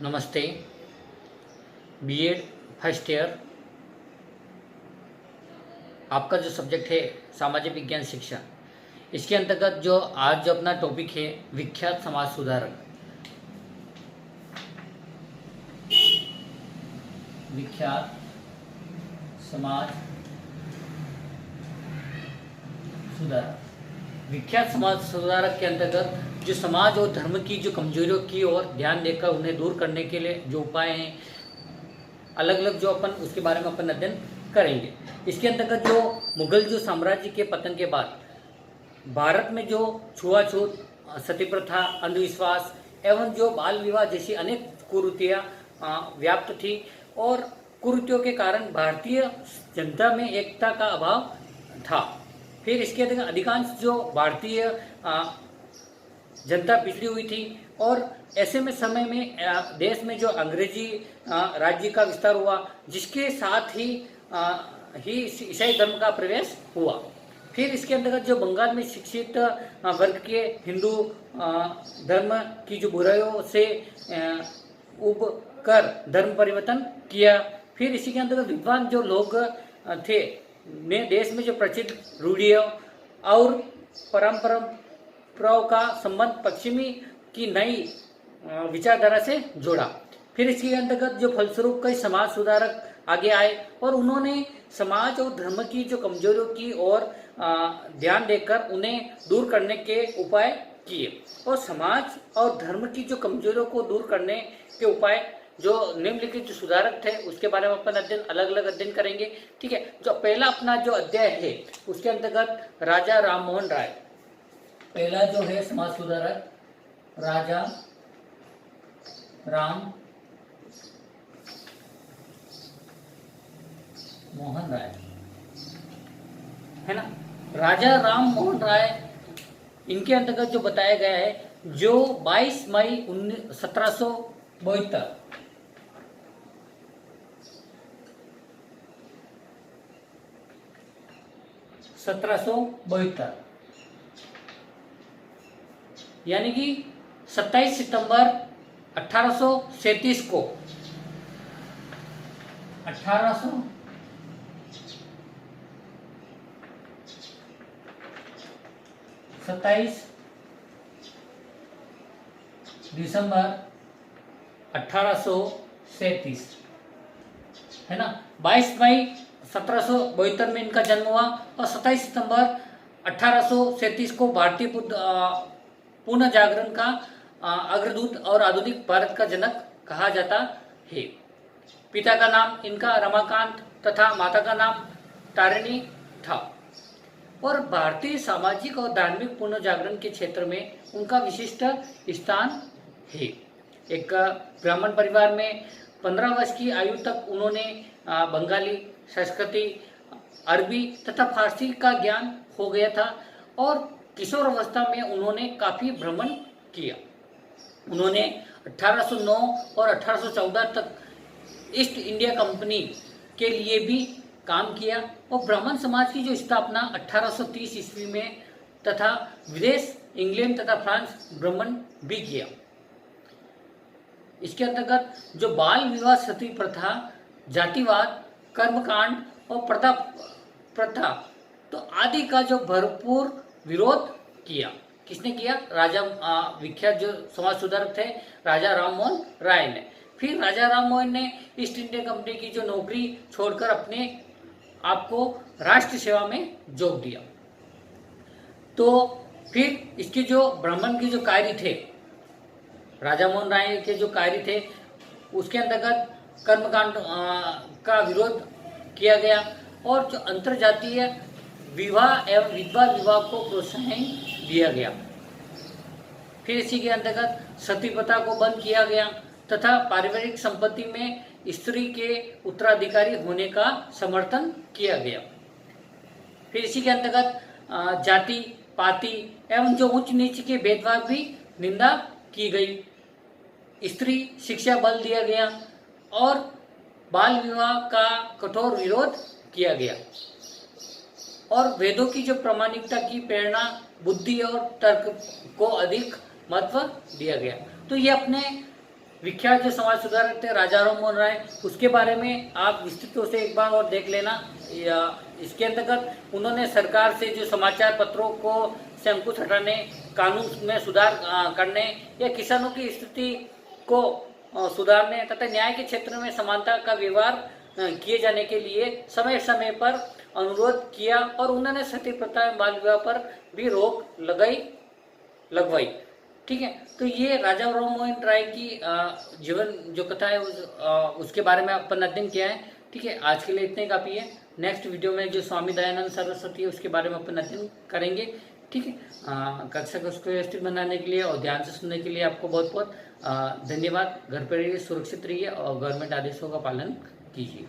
नमस्ते। BEd first year, आपका जो सब्जेक्ट है सामाजिक विज्ञान शिक्षा, इसके अंतर्गत जो आज जो अपना टॉपिक है विख्यात समाज सुधारक। विख्यात समाज सुधारक। विख्यात समाज सुधारक के अंतर्गत जो समाज और धर्म की जो कमजोरियों की ओर ध्यान देकर उन्हें दूर करने के लिए जो उपाय हैं अलग अलग जो अपन उसके बारे में अपन अध्ययन करेंगे। इसके अंतर्गत जो मुगल जो साम्राज्य के पतन के बाद भारत में जो छुआछूत, सती प्रथा, अंधविश्वास एवं जो बाल विवाह जैसी अनेक कुरीतियाँ व्याप्त थी और कुरीतियों के कारण भारतीय जनता में एकता का अभाव था। फिर इसके अधिकांश जो भारतीय जनता पिछड़ी हुई थी और ऐसे में समय में देश में जो अंग्रेजी राज्य का विस्तार हुआ, जिसके साथ ही ईसाई धर्म का प्रवेश हुआ। फिर इसके अंतर्गत जो बंगाल में शिक्षित वर्ग के हिंदू धर्म की जो बुराइयों से उब कर धर्म परिवर्तन किया। फिर इसी के अंतर्गत विद्वान जो लोग थे ने देश में जो प्रचलित रूढ़ियों और परंपराओं का संबंध पश्चिमी की नई विचारधारा से जोड़ा। फिर इसके अंतर्गत जो फलस्वरूप कई समाज सुधारक आगे आए और उन्होंने समाज और धर्म की जो कमजोरियों की ओर ध्यान देकर उन्हें दूर करने के उपाय किए। और समाज और धर्म की जो कमजोरियों को दूर करने के उपाय जो निम्नलिखित जो सुधारक थे उसके बारे में अपन अलग अलग अध्ययन करेंगे। ठीक है, जो पहला अपना जो अध्याय है उसके अंतर्गत राजा राम मोहन राय। पहला जो है समाज सुधारक राजा राम मोहन राय है ना। राजा राम मोहन राय, इनके अंतर्गत जो बताया गया है जो 22 मई 1772 1772 यानी कि 27 सितंबर 1837 को 27 दिसंबर 1837 है ना। 22 मई 1772 में इनका जन्म हुआ और 27 सितंबर 1837 को भारतीय पुनः जागरण का अग्रदूत और आधुनिक भारत का जनक कहा जाता है। पिता का नाम इनका रमाकांत तथा माता का नाम तारिणी था और भारतीय सामाजिक और धार्मिक पुनः जागरण के क्षेत्र में उनका विशिष्ट स्थान है। एक ब्राह्मण परिवार में 15 वर्ष की आयु तक उन्होंने बंगाली, संस्कृति, अरबी तथा फारसी का ज्ञान हो गया था और किशोर अवस्था में उन्होंने काफ़ी भ्रमण किया। उन्होंने 1809 और 1814 तक ईस्ट इंडिया कंपनी के लिए भी काम किया और ब्राह्मण समाज की जो स्थापना 1830 ईस्वी में तथा विदेश इंग्लैंड तथा फ्रांस भ्रमण भी किया। इसके अंतर्गत जो बाल विवाह, सती प्रथा, जातिवाद, कर्मकांड और प्रथा तो आदि का जो भरपूर विरोध किया। किसने किया? राजा विख्यात जो समाज सुधारक थे राजा राम मोहन राय ने। फिर राजा राम मोहन ने ईस्ट इंडिया कंपनी की जो नौकरी छोड़कर अपने आप को राष्ट्र सेवा में जोड़ दिया। तो फिर इसके जो ब्राह्मण के जो कार्य थे, राजा मोहन राय के जो कार्य थे उसके अंतर्गत कर्मकांड का विरोध किया गया और जो अंतरजातीय विवाह एवं विधवा विवाह को प्रोत्साहन दिया गया। फिर इसी के अंतर्गत सती प्रथा को बंद किया गया तथा पारिवारिक संपत्ति में स्त्री के उत्तराधिकारी होने का समर्थन किया गया। फिर इसी के अंतर्गत जाति पाति एवं जो उच्च नीच के भेदभाव भी निंदा की गई। स्त्री शिक्षा बल दिया गया और बाल विवाह का कठोर विरोध किया गया और वेदों की जो प्रामाणिकता की प्रेरणा, बुद्धि और तर्क को अधिक महत्व दिया गया। तो ये अपने विख्यात जो समाज सुधारक थे राजा राम मोहन राय, उसके बारे में आप विस्तृत रूप से एक बार और देख लेना। इसके अंतर्गत उन्होंने सरकार से जो समाचार पत्रों को से अंकुश हटाने, कानून में सुधार करने या किसानों की स्थिति को सुधारने तथा न्याय के क्षेत्र में समानता का व्यवहार किए जाने के लिए समय समय पर अनुरोध किया और उन्होंने सती प्रथा एवं बाल विवाह पर भी रोक लगवाई। ठीक है, तो ये राजा राम मोहन राय की जीवन जो कथा है उसके बारे में अपन अध्ययन किया है। ठीक है, आज के लिए इतने काफ़ी है। नेक्स्ट वीडियो में जो स्वामी दयानंद सरस्वती है उसके बारे में अपन अध्ययन करेंगे। ठीक है, कक्षा को उसको व्यवस्थित बनाने के लिए और ध्यान से सुनने के लिए आपको बहुत बहुत धन्यवाद। घर पर रहिए, सुरक्षित रहिए और गवर्नमेंट आदेशों का पालन कीजिए।